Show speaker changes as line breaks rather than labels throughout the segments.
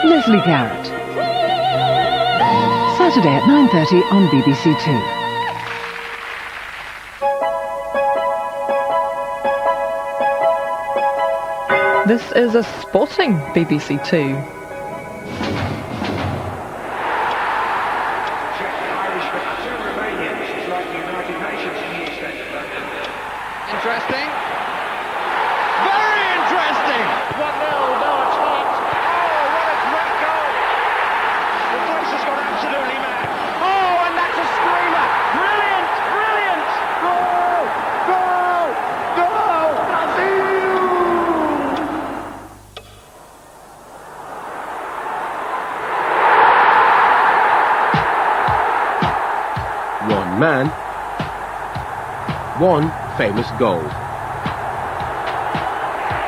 Leslie Garrett. Saturday at 9:30 on BBC Two.
This is a sporting BBC Two.
Interesting. Very interesting. 1-0. No, it's not. Oh, what a great goal. The place has gone absolutely mad. Oh, and that's a screamer. Brilliant, brilliant. Goal, goal, goal.
One man, one famous goal.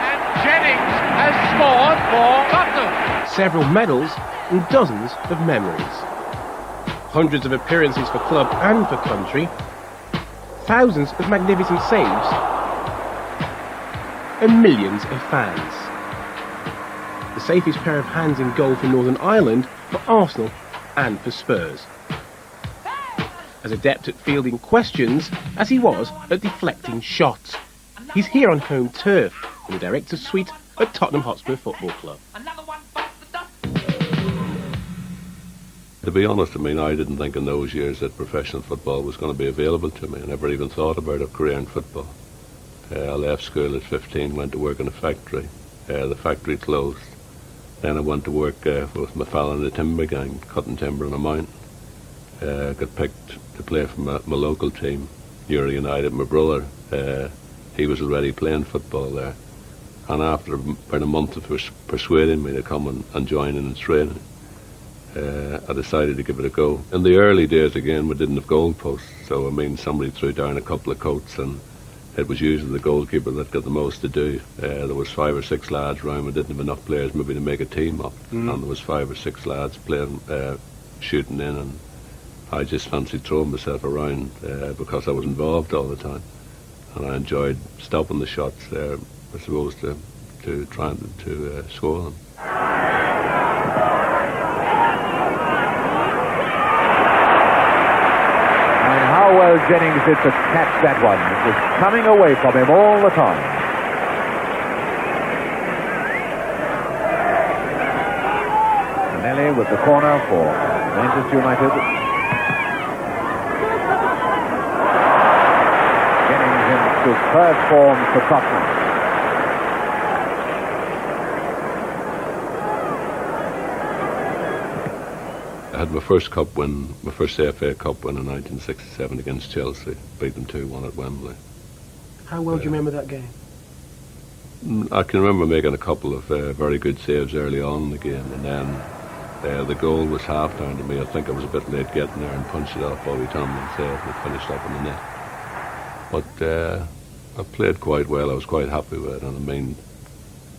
And Jennings has scored for Tottenham.
Several medals and dozens of memories. Hundreds of appearances for club and for country. Thousands of magnificent saves. And millions of fans. The safest pair of hands in goal for Northern Ireland, for Arsenal and for Spurs. As adept at fielding questions as he was at deflecting shots. He's here on home turf in the director's suite at Tottenham Hotspur Football Club.
To be honest, I didn't think in those years that professional football was going to be available to me. I never even thought about a career in football. I left school at 15, went to work in a factory. The factory closed. Then I went to work with my fella in the timber gang, cutting timber on a mountain. Got picked to play for my local team, Newry United. My brother, he was already playing football there. And after about a month of persuading me to come and join in training, I decided to give it a go. In the early days, again, we didn't have goalposts, so somebody threw down a couple of coats and it was usually the goalkeeper that got the most to do. There was 5 or 6 lads round. We didn't have enough players maybe to make a team up, and there was 5 or 6 lads playing, shooting in, and I just fancied throwing myself around because I was involved all the time, and I enjoyed stopping the shots there, as opposed to trying to score them.
And how well Jennings did to catch that one. It was coming away from him all the time. Nelly with the corner for Manchester United. Superb form for Tottenham.
I had my first cup win, my first FA Cup win in 1967 against Chelsea. Beat them 2-1 at Wembley.
How well do you remember that game?
I can remember making a couple of very good saves early on in the game, and then the goal was half down to me. I think I was a bit late getting there and punched it off Bobby Tomlin saved and finished up in the net. But I played quite well. I was quite happy with it, and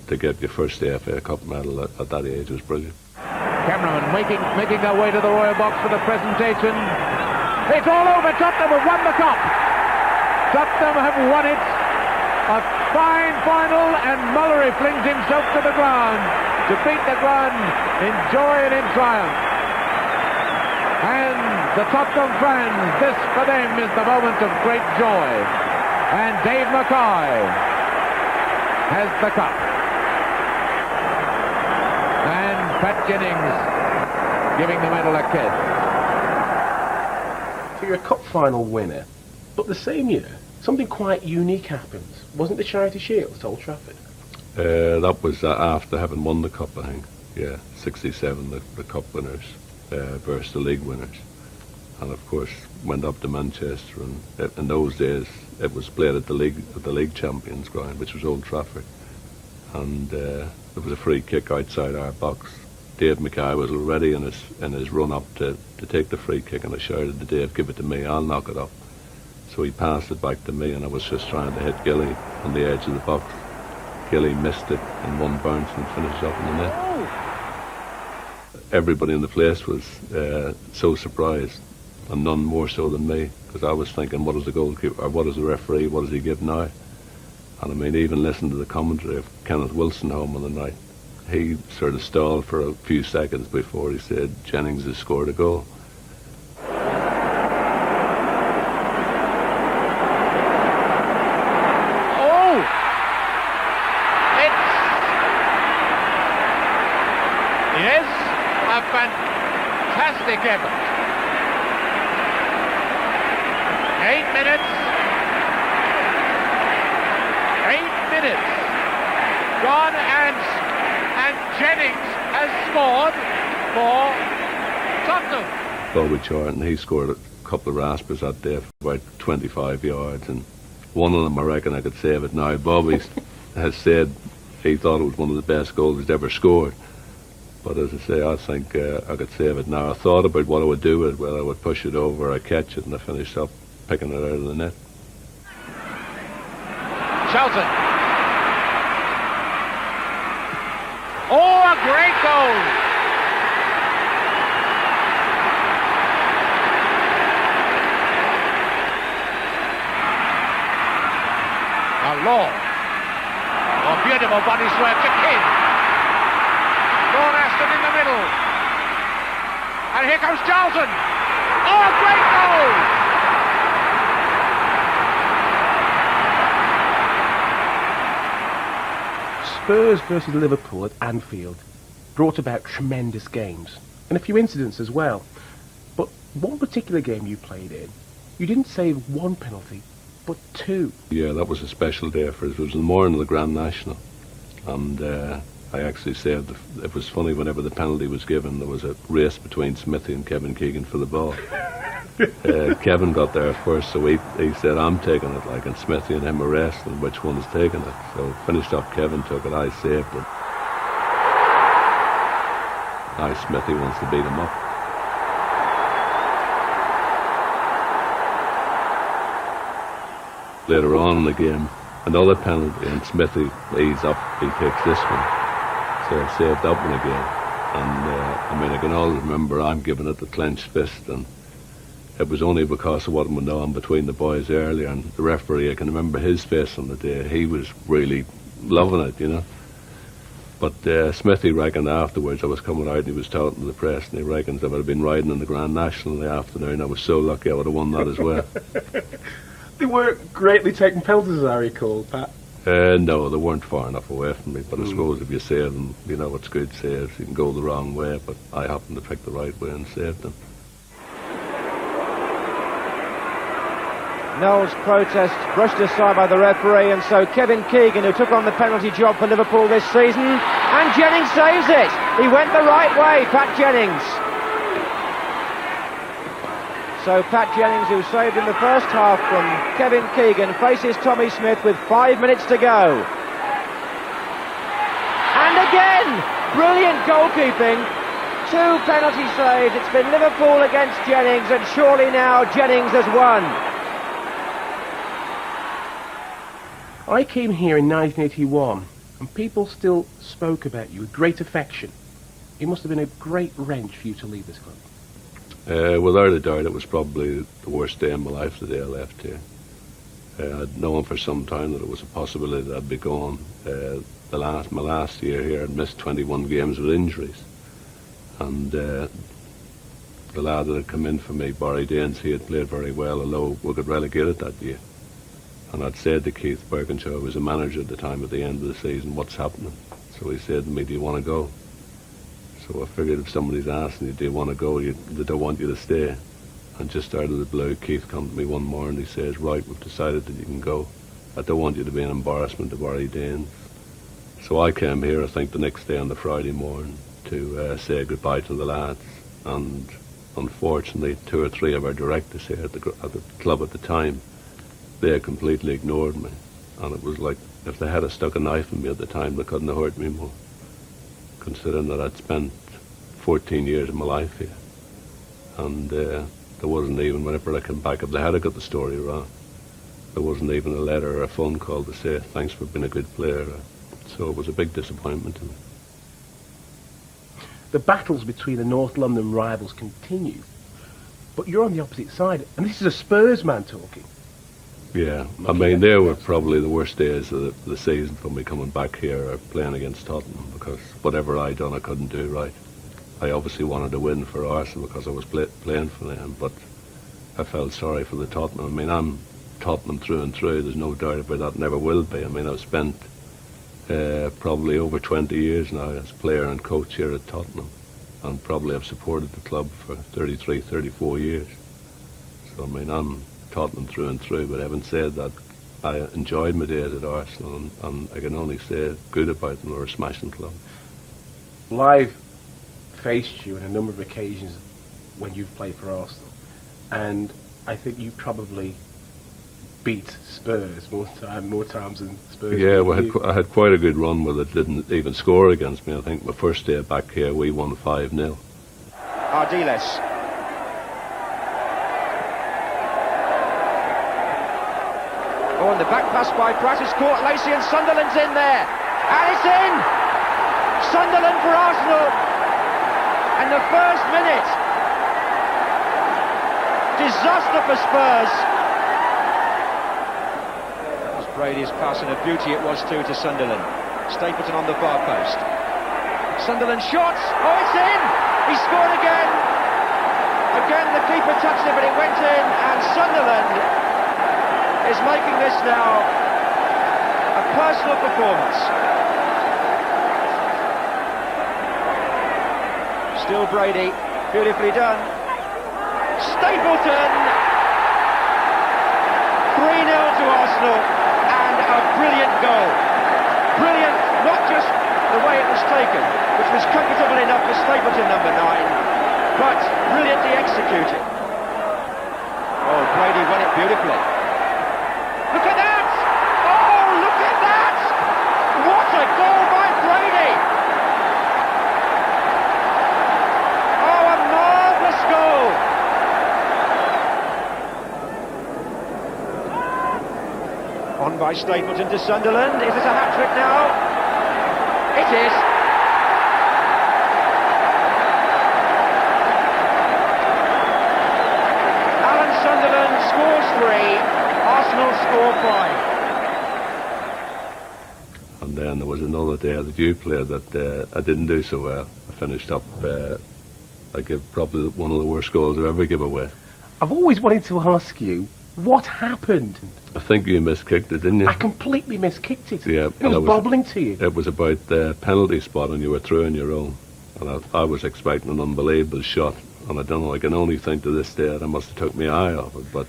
to get your first FA Cup medal at that age was brilliant.
Cameraman making their way to the Royal Box for the presentation. It's all over. Tottenham have won the cup. Tottenham have won it. A fine final, and Mullery flings himself to the ground to beat the ground in joy and in triumph. And the Tottenham fans, this for them is the moment of great joy. And Dave Mackay has the cup. And Pat Jennings giving the medal a kiss.
So you're a cup final winner, but the same year, something quite unique happens. Wasn't the Charity Shield at Old Trafford?
That was after having won the cup, I think. Yeah, 67, the cup winners versus the league winners. And of course went up to Manchester, and in those days it was played at the league champions ground, which was Old Trafford, and there was a free kick outside our box. Dave Mackay was already in his run up to take the free kick, and I shouted to Dave, "Give it to me, I'll knock it up." So he passed it back to me, and I was just trying to hit Gilly on the edge of the box. Gilly missed it in one bounce and finished up in the net. Everybody in the place was so surprised, and none more so than me, because I was thinking, what is the goalkeeper, or what is the referee, what does he give now? And I mean, even listening to the commentary of Kenneth Wilson home on the night, he sort of stalled for a few seconds before he said Jennings has scored a goal.
Yes, a fantastic effort. 8 minutes. 8 minutes gone, and Jennings has scored for Tottenham.
Bobby Charlton, he scored a couple of raspers that day for about 25 yards, and one of them I reckon I could save it now. Bobby has said he thought it was one of the best goals he's ever scored. But as I say, I think I could save it now. I thought about what I would do with it, whether I would push it over or I'd catch it, and I finished up picking it out of the net.
Shelton. Oh, a great goal! Now Law. Oh, beautiful body swerve to King. Lord Aston in the middle. And here comes Charlton. Oh, a great goal!
Spurs versus Liverpool at Anfield brought about tremendous games, and a few incidents as well. But one particular game you played in, you didn't save one penalty, but two.
Yeah, that was a special day for us. It was in the morning of the Grand National, and I actually saved. It was funny, whenever the penalty was given, there was a race between Smithy and Kevin Keegan for the ball. Kevin got there first, so he said, I'm taking it, like, and Smithy and him were wrestling which one's taking it. So finished off, Kevin took it, I saved it. Now Smithy wants to beat him up. Later on in the game, another penalty, and Smithy leads up, he takes this one. So I saved that one again. And I mean, I can always remember I'm giving it the clenched fist, and it was only because of what went on between the boys earlier, and the referee, I can remember his face on the day. He was really loving it, you know. But Smithy reckoned afterwards, I was coming out and he was talking to the press, and he reckons if I had been riding in the Grand National in the afternoon, I was so lucky I would have won that as well.
They weren't greatly taking penalties, as I recall, Pat.
No, they weren't far enough away from me, but I suppose if you save them, you know, it's good saves. You can go the wrong way, but I happened to pick the right way and saved them.
Noel's protest brushed aside by the referee, and so Kevin Keegan, who took on the penalty job for Liverpool this season, and Jennings saves it. He went the right way, Pat Jennings. So Pat Jennings, who saved in the first half from Kevin Keegan, faces Tommy Smith with 5 minutes to go. And again, brilliant goalkeeping. 2 penalty saves. It's been Liverpool against Jennings, and surely now Jennings has won.
I came here in 1981, and people still spoke about you with great affection. It must have been a great wrench for you to leave this club.
Without a doubt, it was probably the worst day in my life the day I left here. I'd known for some time that it was a possibility that I'd be gone. My last year here, I'd missed 21 games with injuries. And the lad that had come in for me, Barry Daines, he had played very well, although we got relegated that year. And I'd said to Keith Birkinshaw, who was a manager at the time, at the end of the season, what's happening? So he said to me, do you want to go? So I figured if somebody's asking you, do you want to go, they don't want you to stay. And just out of the blue, Keith come to me one morning, he says, right, we've decided that you can go. I don't want you to be an embarrassment to Barry Daines. So I came here, I think, the next day on the Friday morning to say goodbye to the lads. And unfortunately, 2 or 3 of our directors here at the club at the time, they completely ignored me. And it was like, if they had stuck a knife in me at the time, they couldn't have hurt me more, considering that I'd spent 14 years of my life here. And there wasn't even, whenever I came back, if they had got the story wrong, there wasn't even a letter or a phone call to say thanks for being a good player. So it was a big disappointment to me.
The battles between the North London rivals continue, but you're on the opposite side, and this is a Spurs man talking.
Yeah, I mean, they were probably the worst days of the season for me coming back here or playing against Tottenham, because whatever I done I couldn't do right. I obviously wanted to win for Arsenal because I was playing for them, but I felt sorry for the Tottenham. I mean, I'm Tottenham through and through, there's no doubt about that, never will be. I mean, I've spent probably over 20 years now as player and coach here at Tottenham, and probably have supported the club for 33, 34 years. So, I mean, I'm Tottenham through and through, but having said that, I enjoyed my days at Arsenal, and I can only say good about them. We're a smashing club.
Well, I've faced you on a number of occasions when you've played for Arsenal, and I think you probably beat Spurs more times than Spurs.
Yeah, I had quite a good run where they didn't even score against me. I think my first day back here we won 5-0.
Ardiles. Oh, and the back pass by Pratt is caught. Lacey and Sunderland's in there. And it's in! Sunderland for Arsenal. And the first minute. Disaster for Spurs. Brady's pass, and a beauty it was too to Sunderland. Stapleton on the far post. Sunderland shots. Oh, it's in! He scored again. Again, the keeper touched it, but it went in. And Sunderland is making this now a personal performance. Still Brady, beautifully done. Stapleton, 3-0 to Arsenal, and a brilliant goal. Brilliant, not just the way it was taken, which was comfortable enough for Stapleton, number 9, but brilliantly executed. Oh, Brady won it beautifully. Look at that! Oh, look at that! What a goal by Brady! Oh, a marvellous goal! On by Stapleton to Sunderland. Is it a hat-trick now? It is. Alan Sunderland scores 3. Arsenal score 5.
And then there was another day that you played that I didn't do so well. I finished up, I gave probably one of the worst goals I've ever given away.
I've always wanted to ask you, what happened?
I think you miskicked it, didn't you?
I completely miskicked it.
Yeah.
It was bobbling to you.
It was about the penalty spot, and you were through on your own. And I was expecting an unbelievable shot. And I don't know, I can only think to this day that I must have took my eye off it, but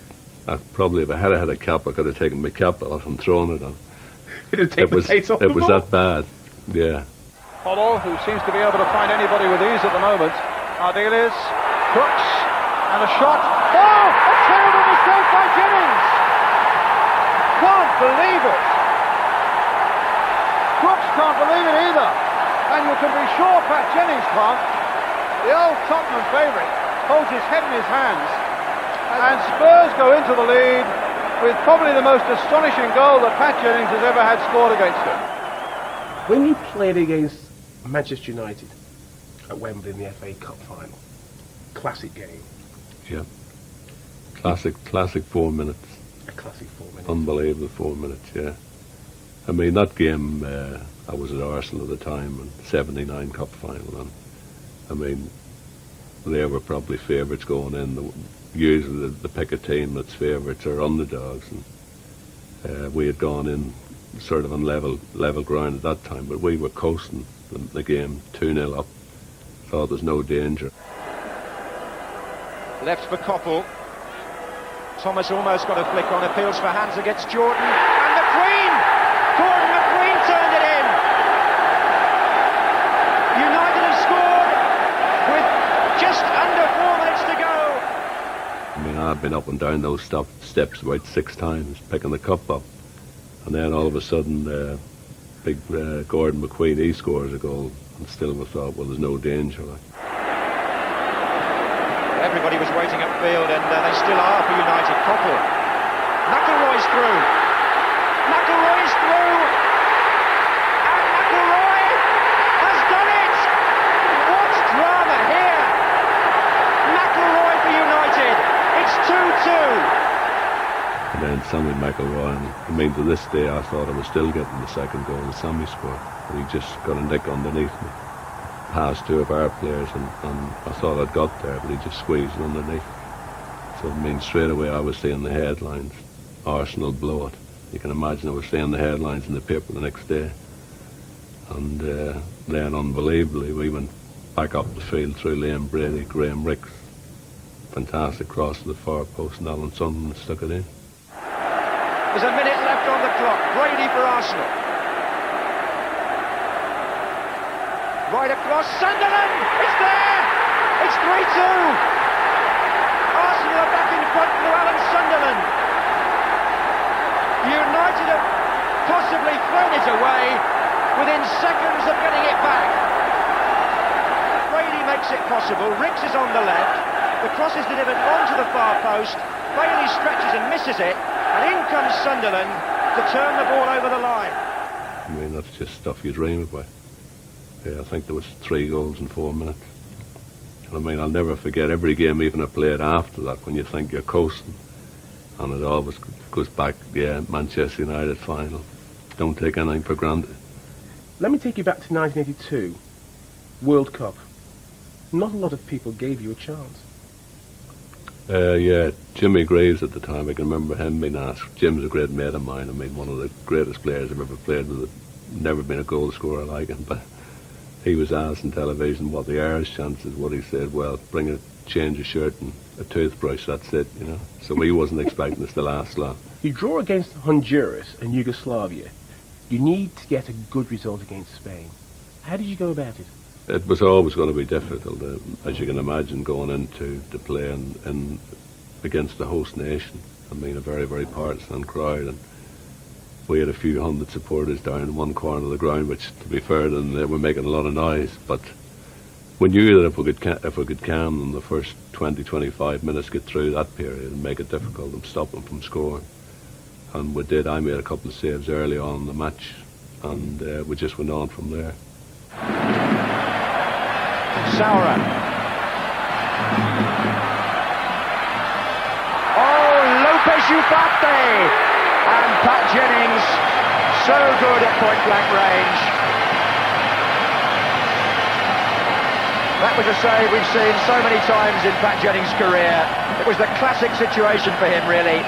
probably if I had had a cap, I could have taken my cap off and thrown it on. It was that bad, yeah.
Polo, who seems to be able to find anybody with ease at the moment. Ardiles, Crooks, and a shot. Oh, a terrible mistake by Jennings! Can't believe it! Crooks can't believe it either. And you can be sure Pat Jennings can't. The old Tottenham favourite holds his head in his hands. And Spurs go into the lead with probably the most astonishing goal that Pat Jennings has ever had scored against him.
When you played against Manchester United at Wembley in the FA Cup final, classic game.
Yeah. Classic 4 minutes.
A classic 4 minutes.
Unbelievable 4 minutes, yeah. I mean, that game, I was at Arsenal at the time, and 79 Cup final, and I mean, they were probably favourites going in. Usually the pick a team that's favourites or underdogs, and we had gone in sort of on level ground at that time, but we were coasting the game 2-0 up. Thought there's no danger.
Left for Koppel. Thomas almost got a flick on, appeals for hands against Jordan, and McQueen! Gordon McQueen turned it in! United have scored with just under 4 minutes to go.
I mean, I've been up and down those steps about 6 times, picking the cup up. And then all of a sudden, big Gordon McQueen, he scores a goal. And still we thought, well, there's no danger.
Everybody was waiting upfield, and they still are for United. Koppel. McIlroy's through. McIlroy's through. And McIlroy has done it. What drama here. McIlroy for United. It's 2-2.
And then Sammy McElroy. And I mean, to this day, I thought I was still getting the second goal that Sammy scored. But he just got a nick underneath me, past two of our players, and I thought I'd got there, but he just squeezed it underneath. So I mean, straight away I was seeing the headlines, Arsenal blow it. You can imagine I was seeing the headlines in the paper the next day. And then, unbelievably, we went back up the field through Liam Brady, Graham Ricks. Fantastic cross to the far post, and Alan Sunderland stuck it in.
There's a minute left on the clock. Brady for Arsenal. Right across, Sunderland! It's there! It's 3-2! Arsenal are back in front through Alan Sunderland. United have possibly thrown it away within seconds of getting it back. Brady makes it possible. Ricks is on the left. The cross is delivered onto the far post. Bailey stretches and misses it. And in comes Sunderland to turn the ball over the line.
I mean, that's just stuff you dream about. Yeah, I think there was 3 goals in 4 minutes. And I mean, I'll never forget every game even I played after that, when you think you're coasting. And it always goes back, Manchester United final. Don't take anything for granted.
Let me take you back to 1982, World Cup. Not a lot of people gave you a chance.
Jimmy Greaves at the time, I can remember him being asked. Jim's a great mate of mine. I mean, one of the greatest players I've ever played with. Never been a goal scorer like him, but he was asked on television what the Irish chances were. He said, well, bring a change of shirt and a toothbrush, that's it, you know. So he wasn't expecting us to last long.
You draw against Honduras and Yugoslavia. You need to get a good result against Spain. How did you go about it?
It was always going to be difficult, as you can imagine, going into the play and against the host nation. I mean, a very, very partisan crowd, and we had a few hundred supporters down in one corner of the ground, which, to be fair, then they were making a lot of noise. But we knew that if we could calm them the first 20-25 minutes, get through that period and make it difficult and stop them from scoring. And we did. I made a couple of saves early on in the match, and we just went on from there.
Saura. Oh, Lopez Ufarte! And Pat Jennings, so good at point-blank range. That was a save we've seen so many times in Pat Jennings' career. It was the classic situation for him, really.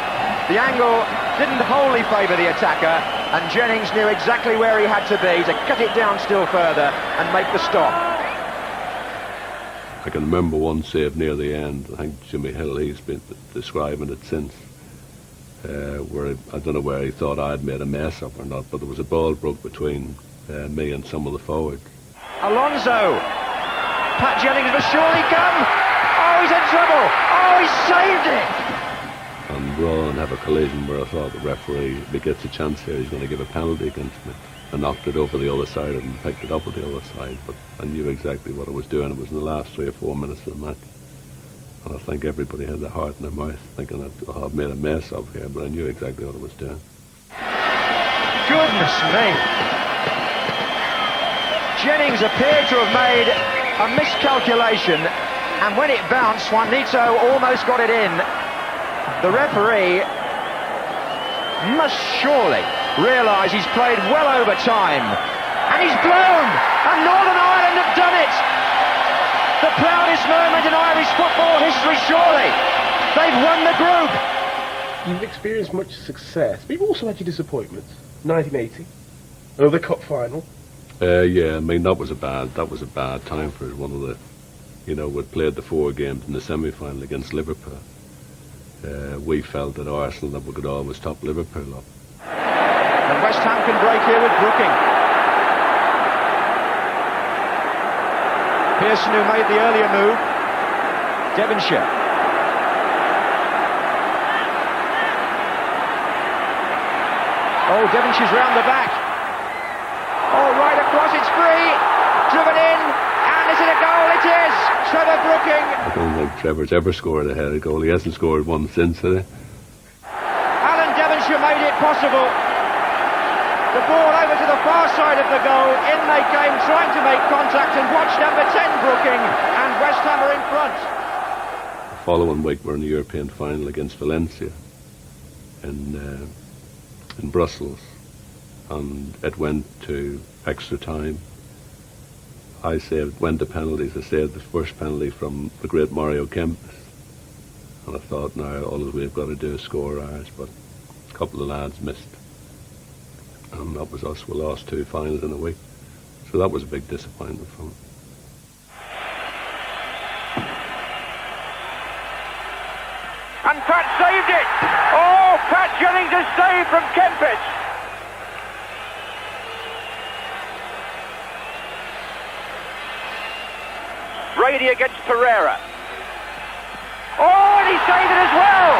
The angle didn't wholly favour the attacker, and Jennings knew exactly where he had to be to cut it down still further and make the stop.
I can remember one save near the end. I think Jimmy Hill, he's been describing it since, where I don't know where he thought I'd made a mess up or not, but there was a ball broke between me and some of the forwards.
Alonso. Pat Jennings will surely come. Oh, he's in trouble. Oh, he saved it.
And rather than have a collision where I thought the referee, if he gets a chance here, he's going to give a penalty against me. I knocked it over the other side and picked it up at the other side, but I knew exactly what I was doing. It was in the last 3 or 4 minutes of the match. And I think everybody had their heart in their mouth, thinking that I've made a mess of here, but I knew exactly what I was doing.
Goodness me. Jennings appeared to have made a miscalculation, and when it bounced, Juanito almost got it in. The referee must surely realise he's played well over time, and he's blown, and Northern Ireland have done it. The proudest moment in Irish football history, surely. They've won the group.
You've experienced much success, but you've also had your disappointments. 1980, another cup final.
I mean, that was a bad time for us. One of the, we'd played the 4 games in the semi-final against Liverpool. We felt at Arsenal that we could always top Liverpool up.
And West Ham can break here with Brooking. Pearson, who made the earlier move. Devonshire. Oh, Devonshire's round the back. Oh, right across, it's free. Driven in. And is it a goal? It is. Trevor Brooking.
I don't think Trevor's ever scored a headed goal. He hasn't scored one since, has he?
Alan Devonshire made it possible. The ball over to the far side of the goal. In they came, trying to make contact, and watch number 10 Brooking, and West Ham are in front.
The following week we're in the European final against Valencia in in Brussels, and it went to extra time. Went to penalties. I saved the first penalty from the great Mario Kempis. And I thought, now all we've got to do is score ours, but a couple of lads missed. And that was us. We lost 2 finals in a week. So that was a big disappointment for me.
And Pat saved it! Oh, Pat Jennings has saved from Kempis! Brady against Pereira. Oh, and he saved it as well!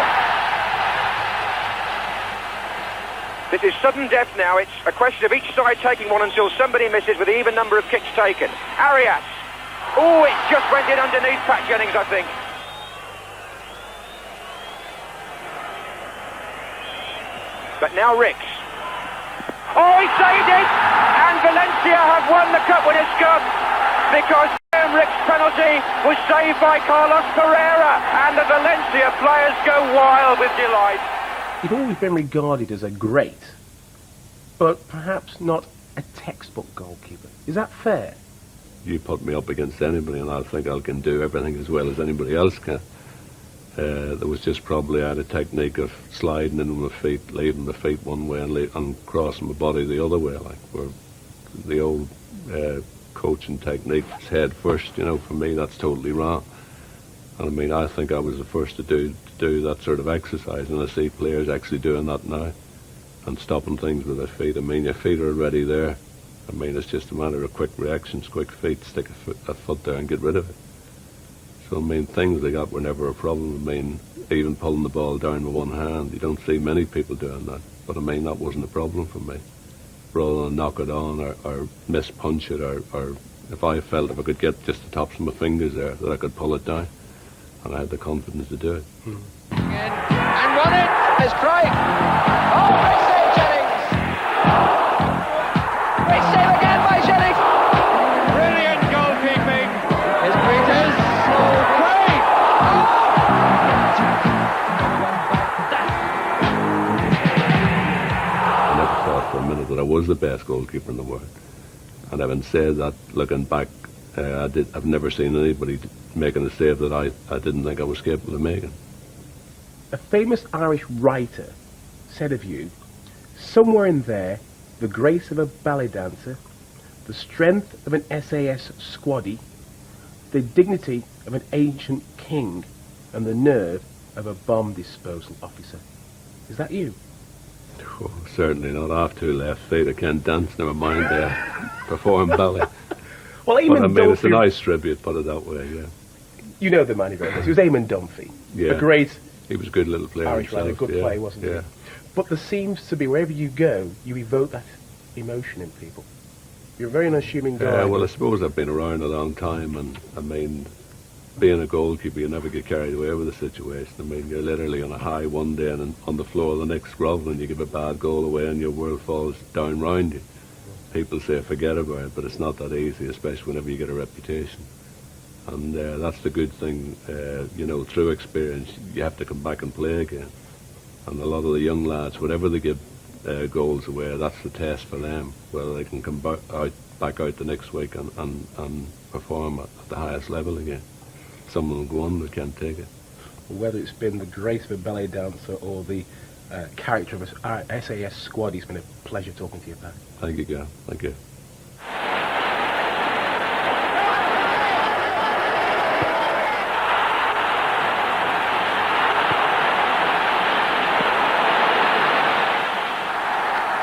This is sudden death now. It's a question of each side taking one until somebody misses with an even number of kicks taken. Arias. Oh, it just went in underneath Pat Jennings, I think. But now Ricks. Oh, he saved it! And Valencia have won the Cup Winners' Cup because Ricks' penalty was saved by Carlos Pereira, and the Valencia players go wild with delight.
He'd always been regarded as a great, but perhaps not a textbook goalkeeper. Is that fair?
You put me up against anybody and I think I can do everything as well as anybody else can. There was just probably I had a technique of sliding in with my feet, leaving my feet one way and crossing my body the other way, like where the old coaching technique is head first. You know, for me that's totally wrong. And I mean, I think I was the first to do that sort of exercise, and I see players actually doing that now and stopping things with their feet. I mean, your feet are already there. I mean, it's just a matter of quick reactions, quick feet, stick a foot there and get rid of it. So I mean, things like that were never a problem. I mean, even pulling the ball down with one hand, you don't see many people doing that. But I mean, that wasn't a problem for me. Rather than knock it on or mispunch it, or if I felt if I could get just the tops of my fingers there, that I could pull it down. And I had the confidence to do it.
And won it is Craig. Oh, great save, Jennings. Great save again by Jennings. Brilliant goalkeeping. His Peters. Oh, Craig.
I never thought for a minute that I was the best goalkeeper in the world. And having said that, looking back, I've never seen anybody making a save that I didn't think I was capable of making.
A famous Irish writer said of you, somewhere in there, the grace of a ballet dancer, the strength of an SAS squaddy, the dignity of an ancient king, and the nerve of a bomb disposal officer. Is that you?
Oh, certainly not. I have 2 left feet. I can't dance, never mind perform ballet.
Well, Eamon
But I mean, it's a
Dunphy,
nice tribute, put it that way, yeah.
you know the man he wrote this. It was Eamon Dunphy,
Yeah.
a great
He was a good little player
Irish
himself.
writer, good player, wasn't
yeah.
he? But there seems to be, wherever you go, you evoke that emotion in people. You're a very unassuming guy.
Yeah, well, I suppose I've been around a long time, and I mean, being a goalkeeper, you never get carried away with the situation. I mean, you're literally on a high one day and on the floor the next groveling, you give a bad goal away and your world falls down round you. People say forget about it, but it's not that easy, especially whenever you get a reputation. And that's the good thing, you know, through experience, you have to come back and play again. And a lot of the young lads, whatever they give goals away, that's the test for them, whether they can come back out the next week and perform at the highest level again. Some of them go on, they can't take it.
Whether it's been the grace of a ballet dancer or the character of a SAS squad, it's been a pleasure talking to you, Pat.
Thank you, Gav. Thank you.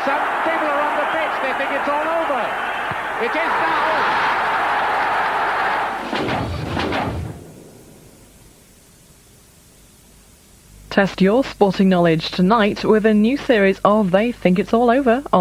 Some people are on the pitch, they think it's all over. It is now.
Test your sporting knowledge tonight with a new series of They Think It's All Over on